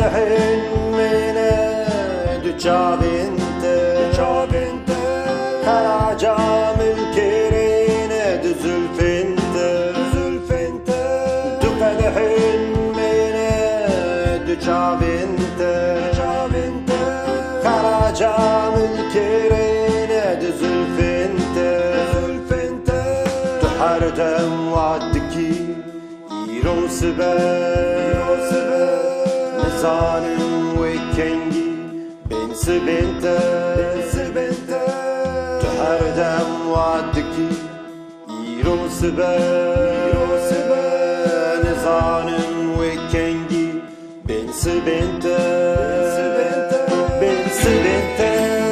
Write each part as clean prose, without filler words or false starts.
فرحين من دجابنت خراجام الكرين دزلفنت دو فرحين من دجابنت خراجام الكرين دزلفنت تحردم وعدكي نزانم وكنجي بين سبنت تحردم وعدكي نزانم وكنجي بين سبنت بين سبنت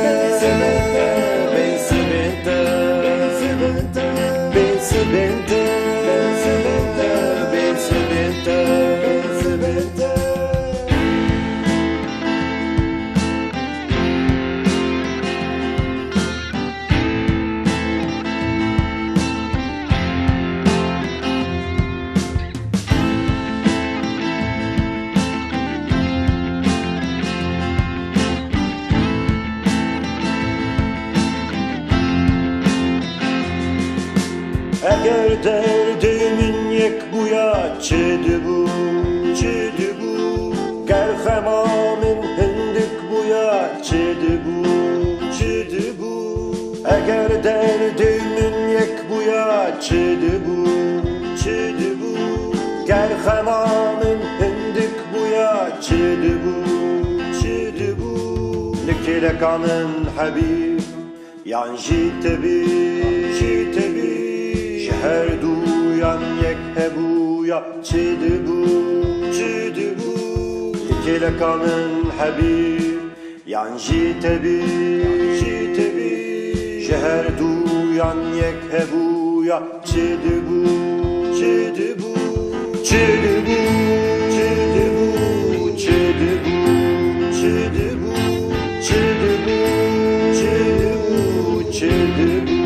بين سبنت بين سبنت Eğer derdimin yek buya çedi bu Gerhemamin hindik buya çedi bu Eğer derdimin yek buya çedi bu Gerhemamin hindik buya çedi bu Likile kanın habib yan jitebi Her duyan yek hebuya çedi bu Likile kanın habib yan jitebi Her duyan yek hebuya çedi bu çedi bu çedi bu çedi bu çedi bu çedi bu çedi bu çedi bu çedi bu